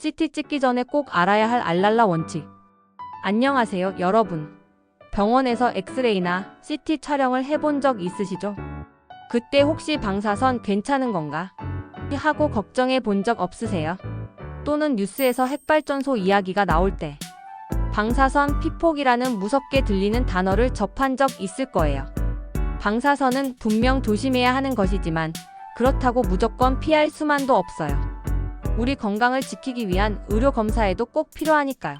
CT 찍기 전에 꼭 알아야 할 알랄라 원칙. 안녕하세요, 여러분. 병원에서 엑스레이나 CT 촬영을 해본 적 있으시죠? 그때 혹시 방사선 괜찮은 건가? 하고 걱정해 본 적 없으세요? 또는 뉴스에서 핵발전소 이야기가 나올 때 방사선 피폭이라는 무섭게 들리는 단어를 접한 적 있을 거예요. 방사선은 분명 조심해야 하는 것이지만 그렇다고 무조건 피할 수만도 없어요. 우리 건강을 지키기 위한 의료 검사에도 꼭 필요하니까요.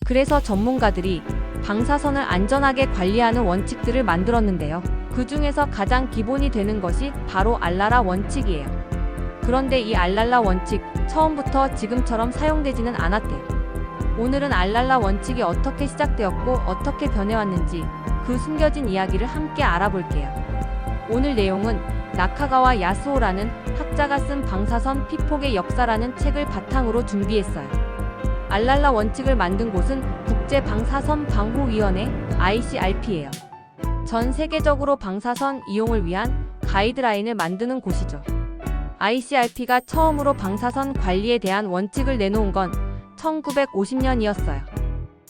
그래서 전문가들이 방사선을 안전하게 관리하는 원칙들을 만들었는데요. 그 중에서 가장 기본이 되는 것이 바로 알랄라 원칙이에요. 그런데 이 알랄라 원칙, 처음부터 지금처럼 사용되지는 않았대요. 오늘은 알랄라 원칙이 어떻게 시작되었고 어떻게 변해왔는지 그 숨겨진 이야기를 함께 알아볼게요. 오늘 내용은 나카가와 야스오라는 학자가 쓴 방사선 피폭의 역사라는 책을 바탕으로 준비했어요. 알랄라 원칙을 만든 곳은 국제방사선방호위원회 ICRP예요. 전 세계적으로 방사선 이용을 위한 가이드라인을 만드는 곳이죠. ICRP가 처음으로 방사선 관리에 대한 원칙을 내놓은 건 1950년이었어요.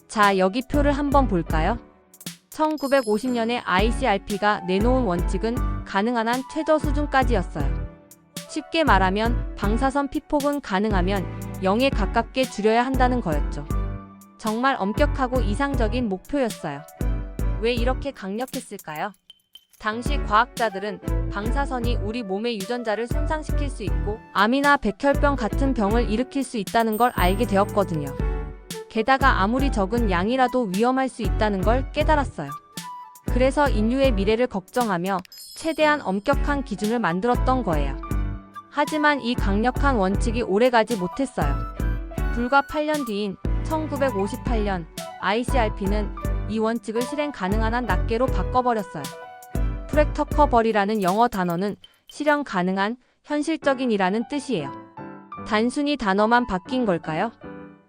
자, 여기 표를 한번 볼까요? 1950년에 ICRP가 내놓은 원칙은 가능한 한 최저 수준까지였어요. 쉽게 말하면 방사선 피폭은 가능하면 0에 가깝게 줄여야 한다는 거였죠. 정말 엄격하고 이상적인 목표였어요. 왜 이렇게 강력했을까요? 당시 과학자들은 방사선이 우리 몸의 유전자를 손상시킬 수 있고 암이나 백혈병 같은 병을 일으킬 수 있다는 걸 알게 되었거든요. 게다가 아무리 적은 양이라도 위험할 수 있다는 걸 깨달았어요. 그래서 인류의 미래를 걱정하며 최대한 엄격한 기준을 만들었던 거예요. 하지만 이 강력한 원칙이 오래가지 못했어요. 불과 8년 뒤인 1958년 ICRP는 이 원칙을 실행 가능한 한 낱개로 바꿔버렸어요. 프랙터커버리라는 영어 단어는 실현 가능한, 현실적인이라는 뜻이에요. 단순히 단어만 바뀐 걸까요?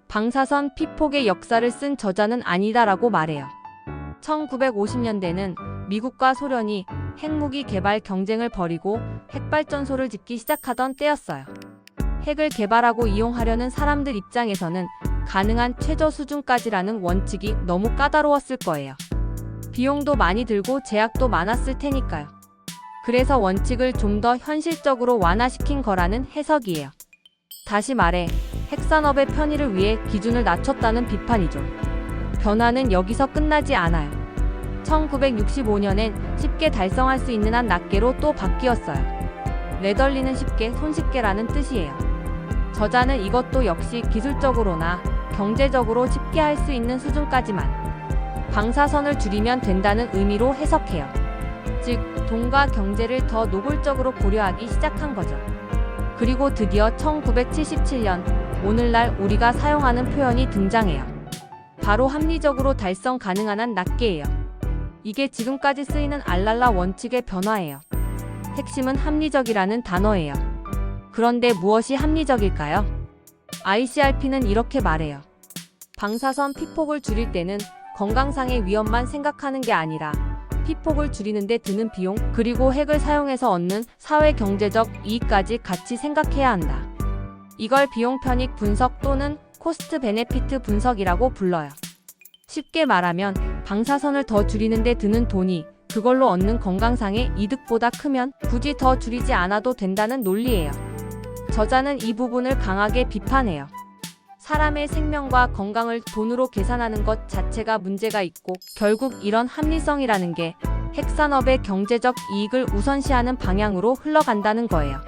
방사선 피폭의 역사를 쓴 저자는 아니다라고 말해요. 1950년대는 미국과 소련이 핵무기 개발 경쟁을 벌이고 핵발전소를 짓기 시작하던 때였어요. 핵을 개발하고 이용하려는 사람들 입장에서는 가능한 최저 수준까지라는 원칙이 너무 까다로웠을 거예요. 비용도 많이 들고 제약도 많았을 테니까요. 그래서 원칙을 좀 더 현실적으로 완화시킨 거라는 해석이에요. 다시 말해, 핵산업의 편의를 위해 기준을 낮췄다는 비판이죠. 변화는 여기서 끝나지 않아요. 1965년엔 쉽게 달성할 수 있는 한 낱개로 또 바뀌었어요. 레덜리는 쉽게, 손쉽게라는 뜻이에요. 저자는 이것도 역시 기술적으로나 경제적으로 쉽게 할 수 있는 수준까지만 방사선을 줄이면 된다는 의미로 해석해요. 즉, 돈과 경제를 더 노골적으로 고려하기 시작한 거죠. 그리고 드디어 1977년, 오늘날 우리가 사용하는 표현이 등장해요. 바로 합리적으로 달성 가능한 한 낱개예요. 이게 지금까지 쓰이는 알랄라 원칙의 변화예요. 핵심은 합리적이라는 단어예요. 그런데 무엇이 합리적일까요? ICRP는 이렇게 말해요. 방사선 피폭을 줄일 때는 건강상의 위험만 생각하는 게 아니라 피폭을 줄이는 데 드는 비용, 그리고 핵을 사용해서 얻는 사회-경제적 이익까지 같이 생각해야 한다. 이걸 비용 편익 분석 또는 코스트 베네피트 분석이라고 불러요. 쉽게 말하면 방사선을 더 줄이는 데 드는 돈이 그걸로 얻는 건강상의 이득보다 크면 굳이 더 줄이지 않아도 된다는 논리예요. 저자는 이 부분을 강하게 비판해요. 사람의 생명과 건강을 돈으로 계산하는 것 자체가 문제가 있고 결국 이런 합리성이라는 게 핵산업의 경제적 이익을 우선시하는 방향으로 흘러간다는 거예요.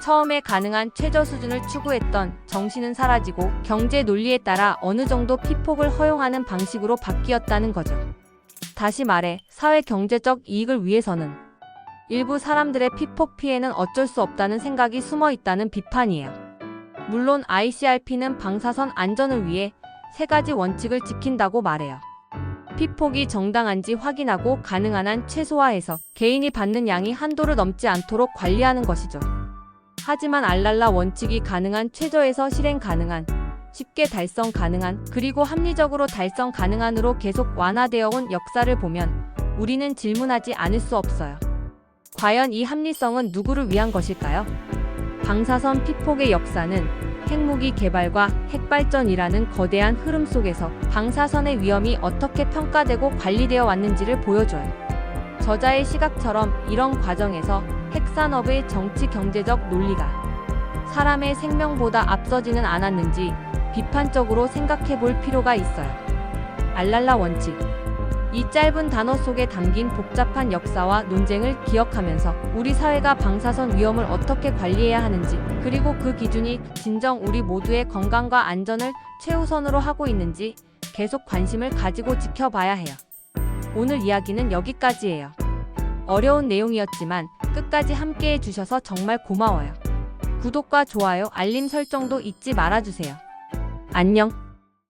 처음에 가능한 최저 수준을 추구했던 정신은 사라지고 경제 논리에 따라 어느 정도 피폭을 허용하는 방식으로 바뀌었다는 거죠. 다시 말해 사회 경제적 이익을 위해서는 일부 사람들의 피폭 피해는 어쩔 수 없다는 생각이 숨어 있다는 비판이에요. 물론 ICRP는 방사선 안전을 위해 3가지 원칙을 지킨다고 말해요. 피폭이 정당한지 확인하고 가능한 한 최소화해서 개인이 받는 양이 한도를 넘지 않도록 관리하는 것이죠. 하지만 알랄라 원칙이 가능한 최저에서 실행 가능한, 쉽게 달성 가능한, 그리고 합리적으로 달성 가능한으로 계속 완화되어 온 역사를 보면 우리는 질문하지 않을 수 없어요. 과연 이 합리성은 누구를 위한 것일까요? 방사선 피폭의 역사는 핵무기 개발과 핵발전이라는 거대한 흐름 속에서 방사선의 위험이 어떻게 평가되고 관리되어 왔는지를 보여줘요. 저자의 시각처럼 이런 과정에서 핵산업의 정치 경제적 논리가 사람의 생명보다 앞서지는 않았는지 비판적으로 생각해 볼 필요가 있어요. 알랄라 원칙. 이 짧은 단어 속에 담긴 복잡한 역사와 논쟁을 기억하면서 우리 사회가 방사선 위험을 어떻게 관리해야 하는지, 그리고 그 기준이 진정 우리 모두의 건강과 안전을 최우선으로 하고 있는지 계속 관심을 가지고 지켜봐야 해요. 오늘 이야기는 여기까지예요. 어려운 내용이었지만 끝까지 함께해 주셔서 정말 고마워요. 구독과 좋아요, 알림 설정도 잊지 말아주세요. 안녕.